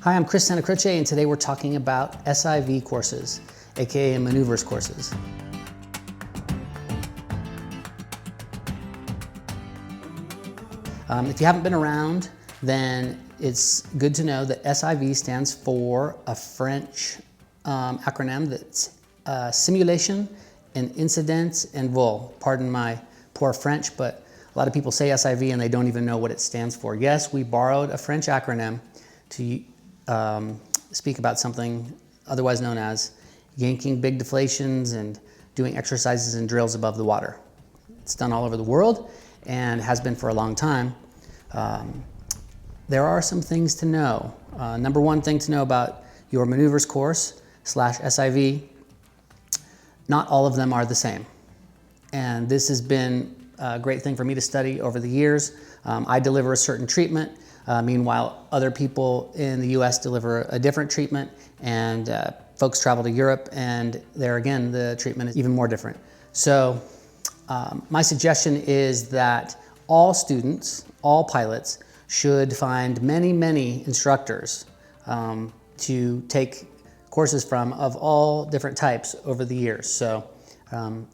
Hi, I'm Chris Santacroce, and today we're talking about SIV courses, aka maneuvers courses. If you haven't been around, then it's good to know that SIV stands for a French acronym that's Simulation and Incidents and Vol. Pardon my poor French, but a lot of people say SIV and they don't even know what it stands for. Yes, we borrowed a French acronym to speak about something otherwise known as yanking big deflations and doing exercises and drills above the water. It's done all over the world and has been for a long time. There are some things to know. Number one thing to know about your maneuvers course / SIV, not all of them are the same. And this has been a great thing for me to study over the years. I deliver a certain treatment. Meanwhile, other people in the US deliver a different treatment, and folks travel to Europe, and there again, the treatment is even more different. So my suggestion is that all students, all pilots, should find many instructors to take courses from of all different types over the years. So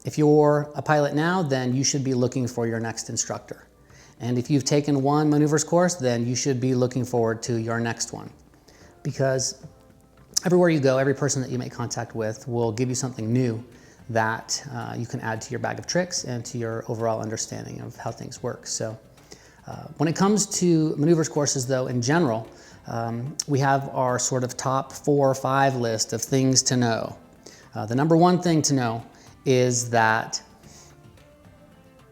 if you're a pilot now, then you should be looking for your next instructor. And if you've taken one maneuvers course, then you should be looking forward to your next one. Because everywhere you go, every person that you make contact with will give you something new that you can add to your bag of tricks and to your overall understanding of how things work. So when it comes to maneuvers courses though, in general, we have our sort of top 4 or 5 list of things to know. The number one thing to know is that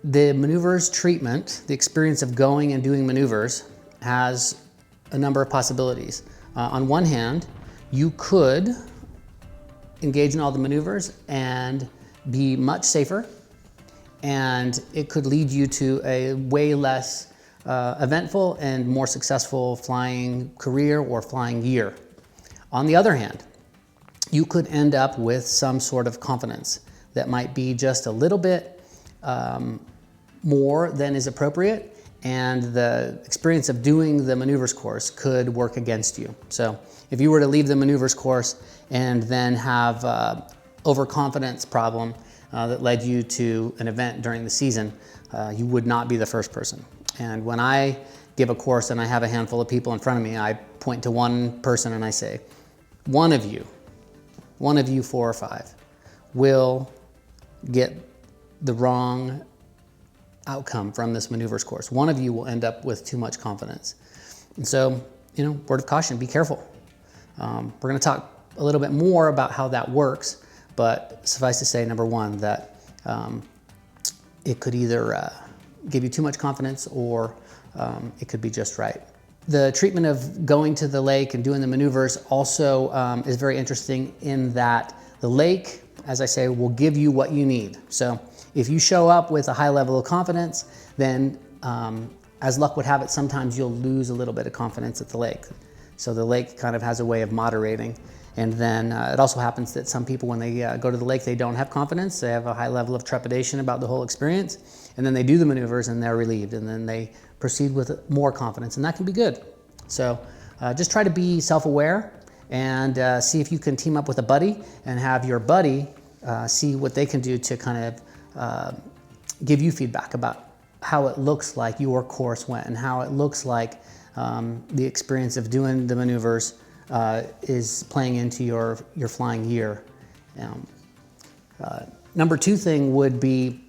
the maneuvers treatment, the experience of going and doing maneuvers, has a number of possibilities. On one hand, you could engage in all the maneuvers and be much safer, and it could lead you to a way less eventful and more successful flying career or flying year. On the other hand, you could end up with some sort of confidence that might be just a little bit more than is appropriate, and the experience of doing the maneuvers course could work against you. So if you were to leave the maneuvers course and then have overconfidence problem that led you to an event during the season, you would not be the first person. And when I give a course and I have a handful of people in front of me, I point to one person and I say, one of you 4 or 5, will get the wrong outcome from this maneuvers course. One of you will end up with too much confidence. And so, word of caution, be careful. We're gonna talk a little bit more about how that works, but suffice to say, number one, that it could either give you too much confidence or it could be just right. The treatment of going to the lake and doing the maneuvers also is very interesting in that the lake, as I say, will give you what you need. So if you show up with a high level of confidence, then as luck would have it, sometimes you'll lose a little bit of confidence at the lake. So the lake kind of has a way of moderating. And then it also happens that some people, when they go to the lake, they don't have confidence. They have a high level of trepidation about the whole experience. And then they do the maneuvers and they're relieved. And then they proceed with more confidence. And that can be good. So just try to be self-aware and see if you can team up with a buddy and have your buddy see what they can do to kind of give you feedback about how it looks like your course went and how it looks like the experience of doing the maneuvers is playing into your flying year. Number 2 thing would be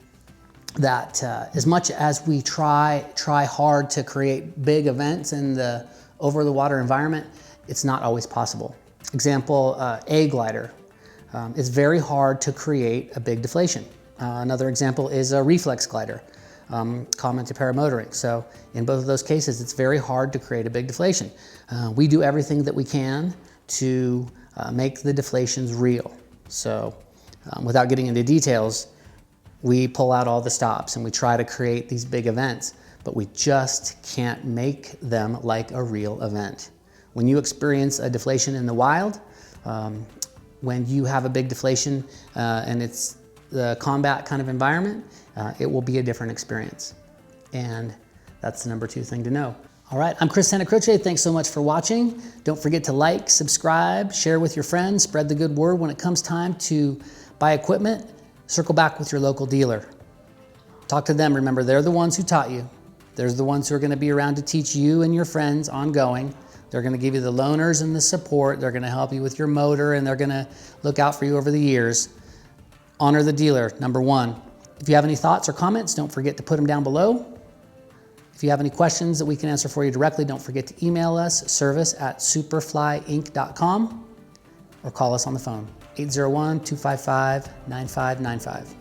that as much as we try hard to create big events in the over the water environment, it's not always possible. Example, a glider. It's very hard to create a big deflation. Another example is a reflex glider, common to paramotoring. So in both of those cases, it's very hard to create a big deflation. We do everything that we can to make the deflations real. So without getting into details, we pull out all the stops and we try to create these big events, but we just can't make them like a real event. When you experience a deflation in the wild, when you have a big deflation and it's the combat kind of environment, it will be a different experience. And that's the number 2 thing to know. All right, I'm Chris Santacroce. Thanks so much for watching. Don't forget to like, subscribe, share with your friends, spread the good word. When it comes time to buy equipment, circle back with your local dealer. Talk to them. Remember, they're the ones who taught you. They're the ones who are going to be around to teach you and your friends ongoing. They're going to give you the loaners and the support. They're going to help you with your motor, and they're going to look out for you over the years. Honor the dealer, number one. If you have any thoughts or comments, don't forget to put them down below. If you have any questions that we can answer for you directly, don't forget to email us, service@superflyinc.com, or call us on the phone, 801-255-9595.